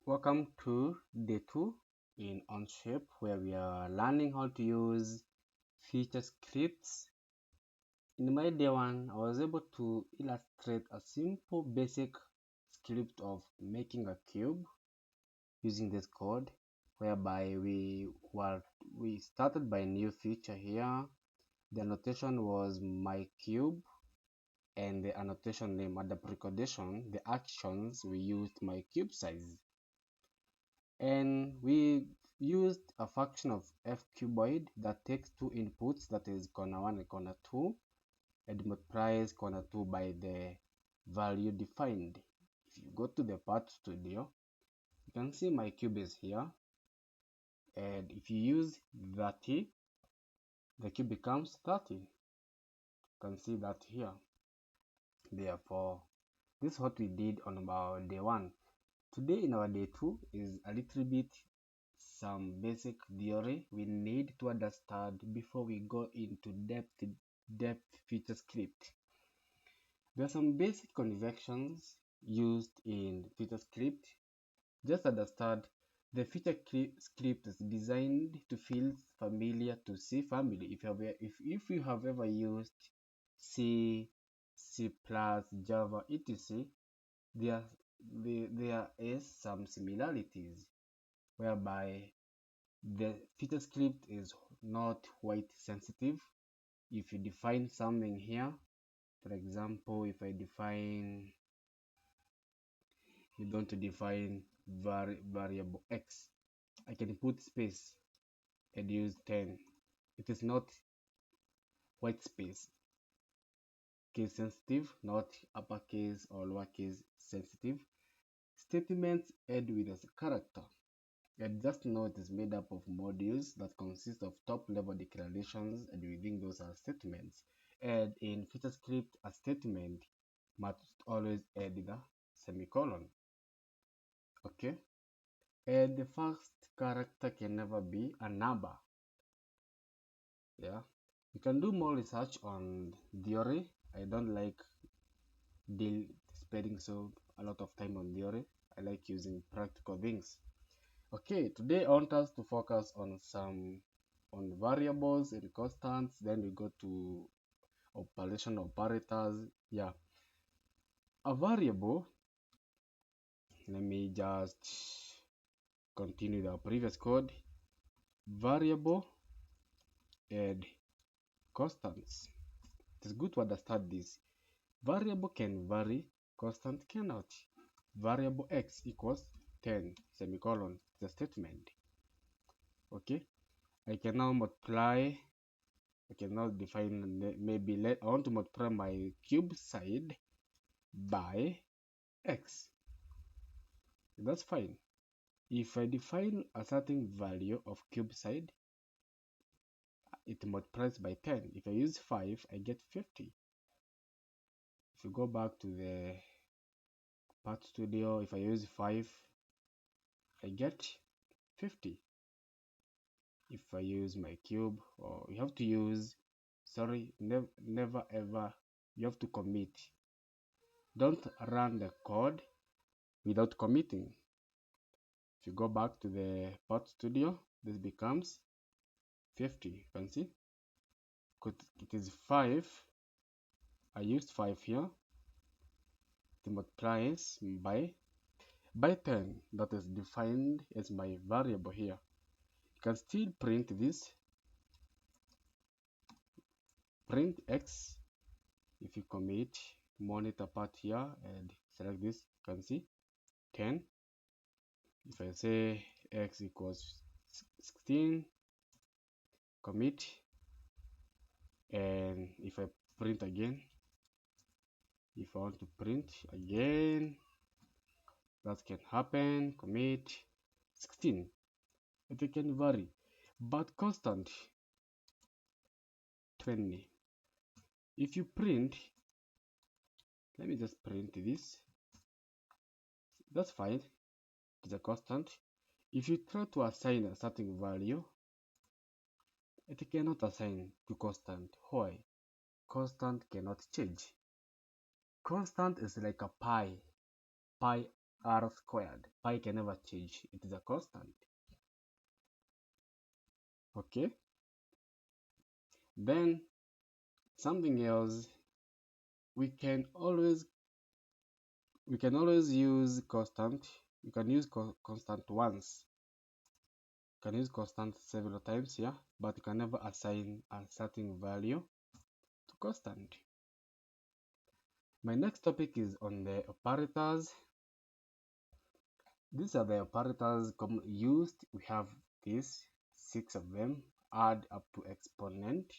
Welcome to day 2 in Onshape, where we are learning how to use feature scripts. In my day 1, I was able to illustrate a simple basic script of making a cube using this code, whereby we started by a new feature here. The annotation was my cube, and the annotation name at the precondition, the actions, we used my cube size. And we used a function of f cuboid that takes two inputs, that is corner 1 and corner 2, and multiplies corner 2 by the value defined. If you go to the Part Studio, you can see my cube is here, and if you use 30, the cube becomes 30. You can see that here. Therefore, this is what we did on our day 1. Today in our day 2 is a little bit some basic theory we need to understand before we go into depth feature script. There are some basic conventions used in feature script. Just understand the feature script is designed to feel familiar to C family. If you have ever used C, C++, Java, etc., there is some similarities, whereby the feature script is not weight sensitive. If you define something here, for example, if I define, you want to define variable x, I can put space and use 10. It is not white space case sensitive, not uppercase or lowercase sensitive. Statements end with a character. And just know it is made up of modules that consist of top-level declarations, and within those are statements. And in feature script, a statement must always end with a semicolon. Okay? And the first character can never be a number. Yeah? You can do more research on theory. I don't like spending so a lot of time on theory. I like using practical things. Okay, today I want us to focus on variables and constants. Then we go to operation operators. Yeah, a variable. Let me just continue the previous code. Variable and constants. It is good to understand this. Variable can vary, constant cannot. Variable x equals 10 semicolon, the statement. Okay, I can now multiply. I can now define, I want to multiply my cube side by x. That's fine. If I define a certain value of cube side, it multiplies by 10. If I use 5, I get 50. If you go back to the Part Studio, if I use 5, I get 50. If I use my cube, or you have to use, never ever, you have to commit. Don't run the code without committing. If you go back to the Part Studio, this becomes 50. You can see it is 5. I used 5 here. It multiplies by 10. That is defined as my variable here. You can still print this. Print x. If you commit, monitor part here and select this, you can see 10. If I say x equals 16, commit, and if I print again, if I want to print again, that can happen, commit 16. It can vary, but constant 20. If you print, let me just print this, that's fine, it's a constant. If you try to assign a certain value, it cannot assign to constant. Why? Constant cannot change. Constant is like a pi r squared. Pi can never change. It is a constant. Okay. Then something else, we can always use constant. You can use constant once. You can use constant several times here, but you can never assign a certain value to constant. My next topic is on the operators. These are the operators used. We have these 6 of them. Add up to exponent,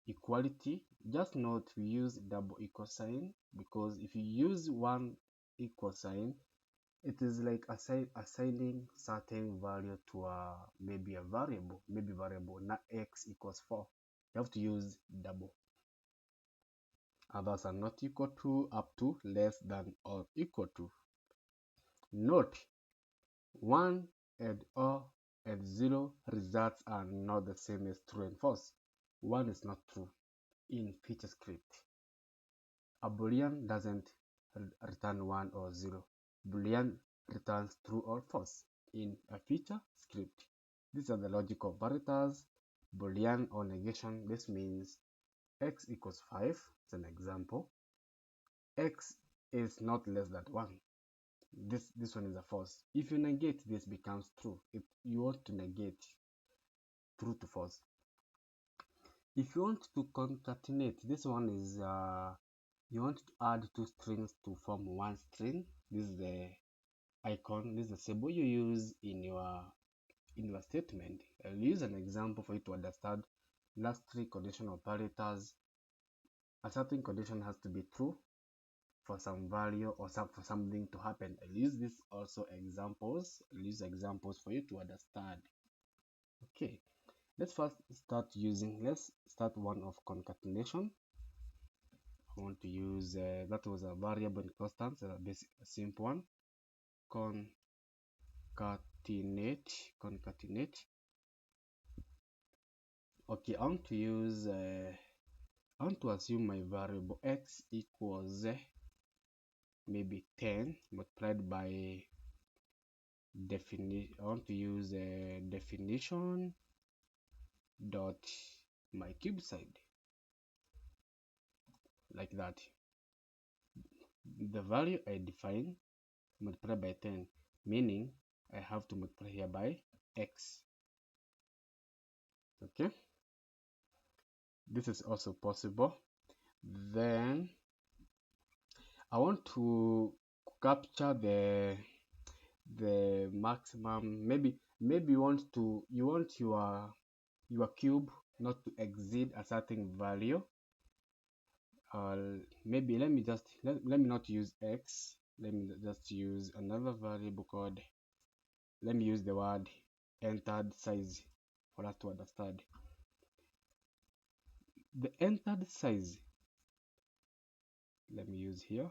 equality. Just note we use double equal sign, because if you use one equal sign, it is like assigning certain value to maybe a variable, not x equals 4. You have to use double. Others are not equal to, up to, less than, or equal to. Note 1 and or and 0 results are not the same as true and false. 1 is not true in FeatureScript. A Boolean doesn't return 1 or 0. Boolean returns true or false in a FeatureScript. These are the logical operators. Boolean or negation. This means x equals 5. It's an example. X is not less than 1. This one is a false. If you negate, this becomes true. If you want to negate true to false. If you want to concatenate, this one is you want to add two strings to form one string. This is the icon, this is the symbol you use in your statement. I'll use an example for you to understand. Last three conditional operators. A certain condition has to be true for some value or for something to happen. I'll use this also examples. I'll use examples for you to understand. Okay, let's first start one of concatenation. I want to use that was a variable and constant, a simple one. Concatenate. Okay, I want to assume my variable x equals maybe 10 multiplied by definition. I want to use definition dot my cube side, like that. The value I define multiplied by 10, meaning I have to multiply here by x. Okay, this is also possible. Then I want to capture the maximum. Maybe you want your cube not to exceed a certain value. Maybe let me not use x. Let me just use another variable called, let me use the word entered size for us to understand. The entered size, let me use here.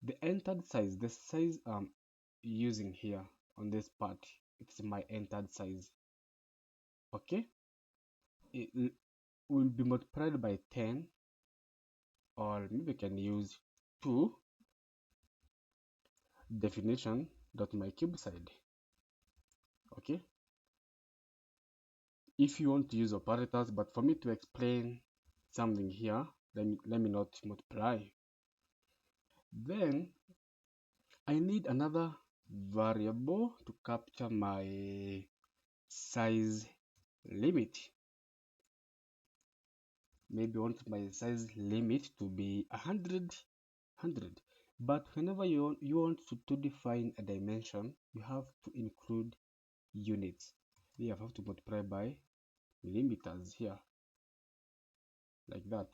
The entered size, the size I'm using here on this part, it's my entered size. Okay, it will be multiplied by 10, or maybe we can use 2 definition dot my cube side. Okay, if you want to use operators, but for me to explain something here, let me not multiply. Then I need another variable to capture my size limit. Maybe I want my size limit to be 100. But whenever you want to define a dimension, you have to include units. You have to multiply by millimeters here, like that.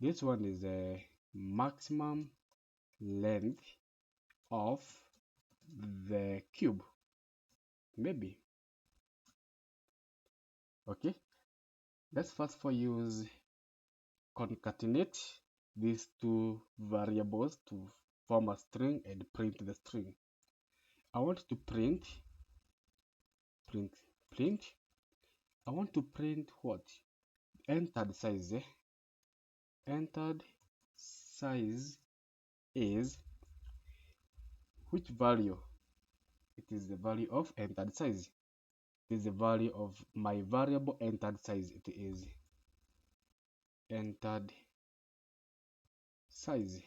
This one is a maximum length of the cube, maybe. Okay, let's first use concatenate these two variables to form a string and print the string. I want to print. I want to print what? Entered size. Entered size is Which value? It is the value of entered size. It is the value of my variable entered size. It is entered size.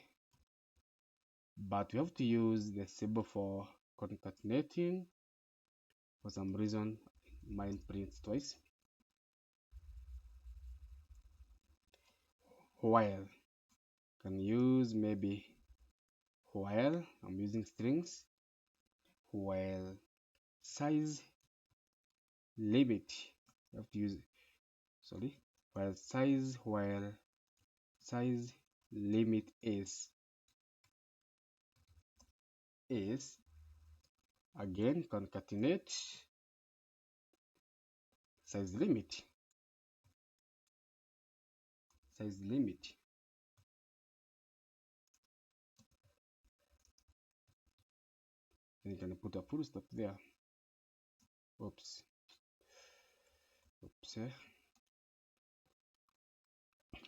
But we have to use the symbol for concatenating. For some reason, mine prints twice. While can use maybe while I'm using strings, while size limit, you have to use while size limit is again concatenate size limit. Then you can put a full stop there. Oops.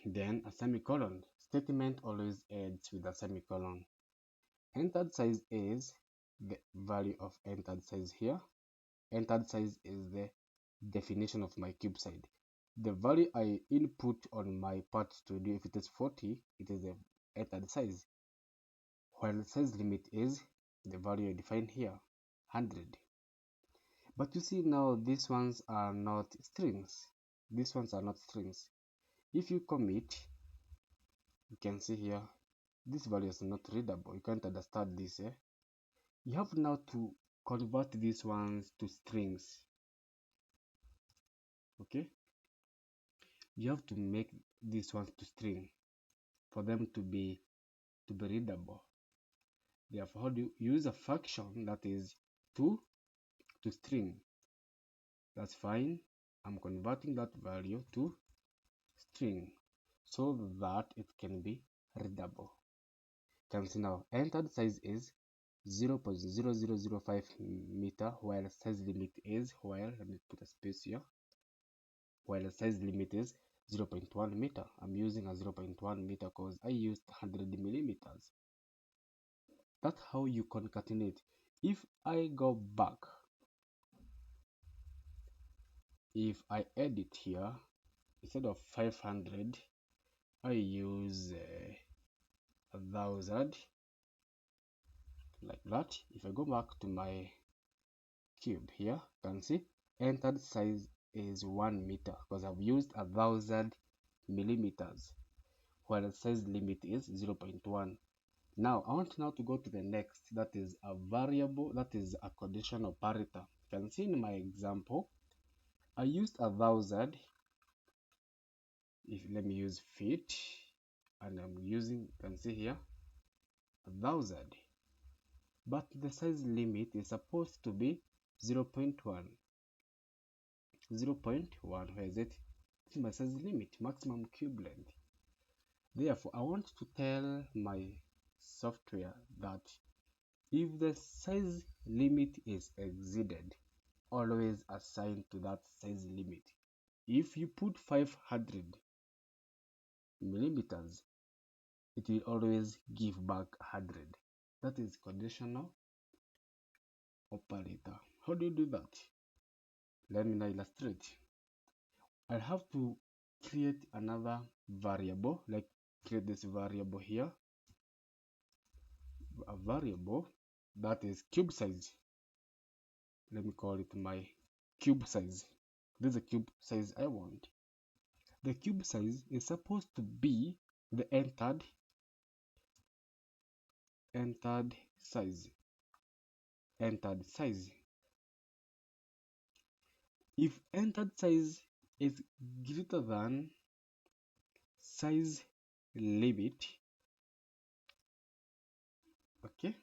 Then a semicolon. Statement always ends with a semicolon. Entered size is the value of entered size here. Entered size is the definition of my cube side. The value I input on my part to do, if it is 40, it is the entered size. While size limit is the value I define here, 100. But you see now, these ones are not strings. If you commit, you can see here, this value is not readable. You can't understand this. You have now to convert these ones to strings. Okay, you have to make these ones to string for them to be readable. Therefore, how do you use a function that is to string? That's fine. I'm converting that value to string so that it can be readable. You can see now entered size is 0.0005 meter, while size limit is, let me put a space here, while the size limit is 0.1 meter. I'm using a 0.1 meter because I used 100 millimeters. That's how you concatenate. If I go back, if I edit here, instead of 500, I use 1000, like that. If I go back to my cube here, you can see entered size is 1 meter because I've used 1000 millimeters, while the size limit is 0.1. Now I want now to go to the next, that is a variable, that is a condition operator. You can see in my example, I used 1000. Let me use feet, and I'm using, you can see here, 1000. But the size limit is supposed to be 0.1. 0.1, where is it? It's my size limit, maximum cube length. Therefore, I want to tell my software that if the size limit is exceeded, always assign to that size limit. If you put 500 millimeters, it will always give back 100. That is conditional operator. How do you do that? Let me now illustrate. I have to create another variable, like create this variable here, a variable that is cube size. Let me call it my cube size. This is the cube size I want. The cube size is supposed to be the entered size. If entered size is greater than size limit, okay,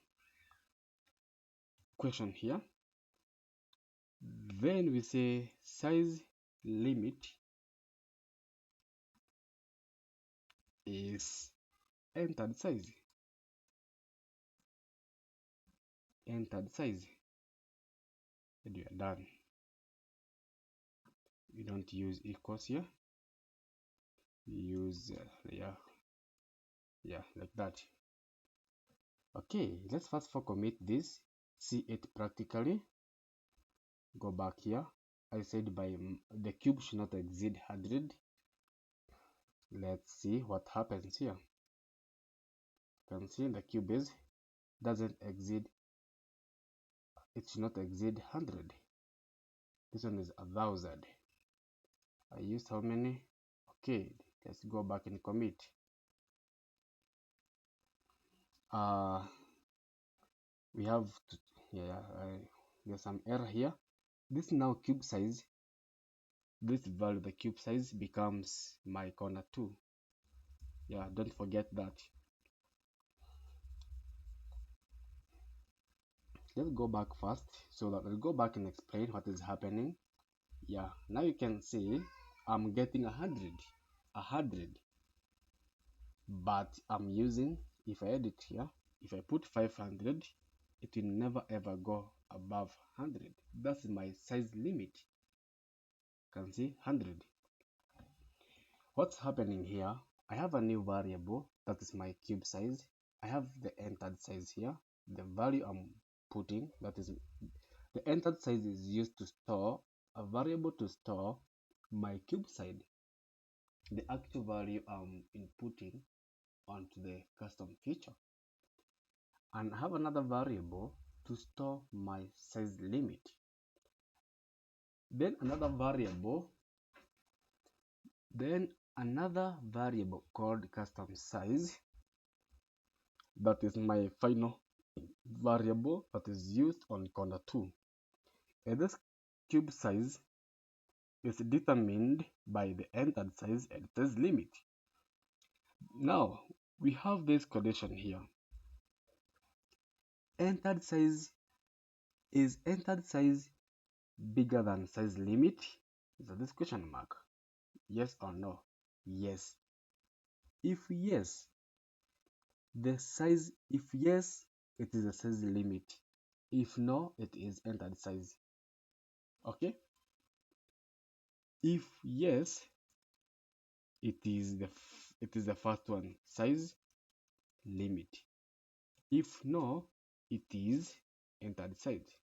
question here, then we say size limit is entered size. And we are done. We don't use equals here. We use yeah, like that. Okay, let's first for commit this, see it practically. Go back here. I said by the cube should not exceed 100. Let's see what happens here. You can see the cube is doesn't exceed, it should not exceed 100. This one is 1000. I used how many? Okay, let's go back and commit. We have to, there's some error here. This now cube size, this value, the cube size becomes my corner 2. Yeah, don't forget that. Let's go back first so that I'll go back and explain what is happening. Yeah, now you can see I'm getting 100, but I'm using, if I edit here, if I put 500, it will never ever go above 100. That's my size limit. You can see 100. What's happening here? I have a new variable that is my cube size. I have the entered size here. The value I'm putting, that is the entered size, is used to store a variable to store my cube size, the actual value I'm inputting onto the custom feature. And I have another variable to store my size limit. Then another variable called custom size, that is my final variable that is used on corner 2. And this cube size is determined by the entered size and size limit. Now we have this condition here. Entered size, is entered size bigger than size limit? So this question mark. Yes or no? Yes. If yes, the size, if yes, it is a size limit. If no, it is entered size. Okay? If yes, it is the first one, size limit. If no, it is entered size.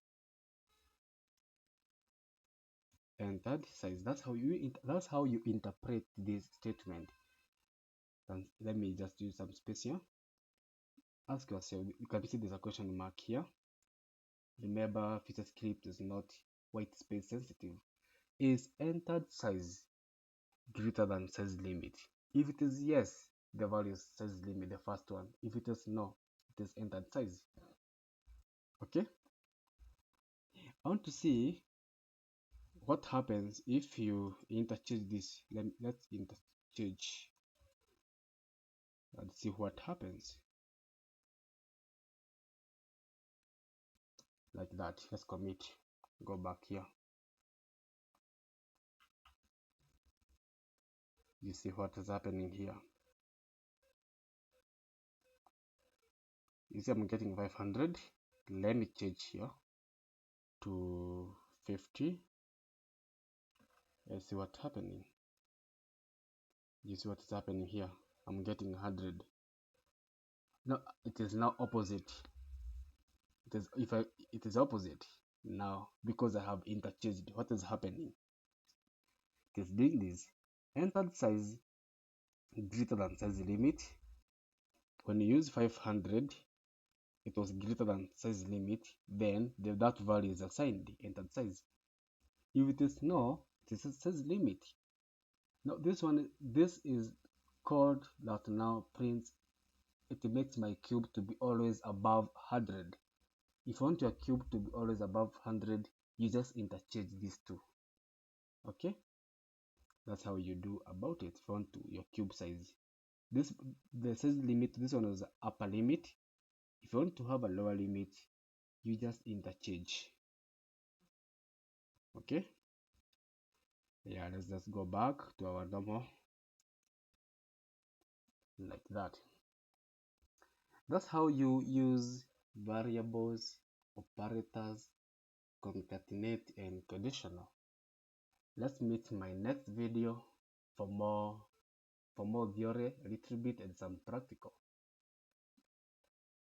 Entered size. That's how you interpret this statement. And let me just use some space here. Ask yourself, you can see there's a question mark here. Remember, FeatureScript is not white space sensitive. Is entered size greater than size limit? If it is yes, the value is size limit, the first one. If it is no, it is entered size. Okay? I want to see what happens if you interchange this. Let's interchange. Let's see what happens. Like that. Let's commit. Go back here. You see what is happening here. You see I'm getting 500. Let me change here to 50. Let's see what's happening. You see what is happening here. I'm getting 100. No, it is now opposite. It is opposite now because I have interchanged. What is happening? It is doing this. Entered size greater than size limit. When you use 500, it was greater than size limit, then that value is assigned entered size. If it is no, it is size limit. Now this is code that now prints, it makes my cube to be always above 100. If you want your cube to be always above 100, you just interchange these two. Okay, that's how you do about it. If you want to your cube size, the size limit, this one is the upper limit. If you want to have a lower limit, you just interchange. Okay, yeah, let's just go back to our normal, like that. That's how you use variables, operators, concatenate, and conditional. Let's meet in my next video for more theory, a little bit, and some practical.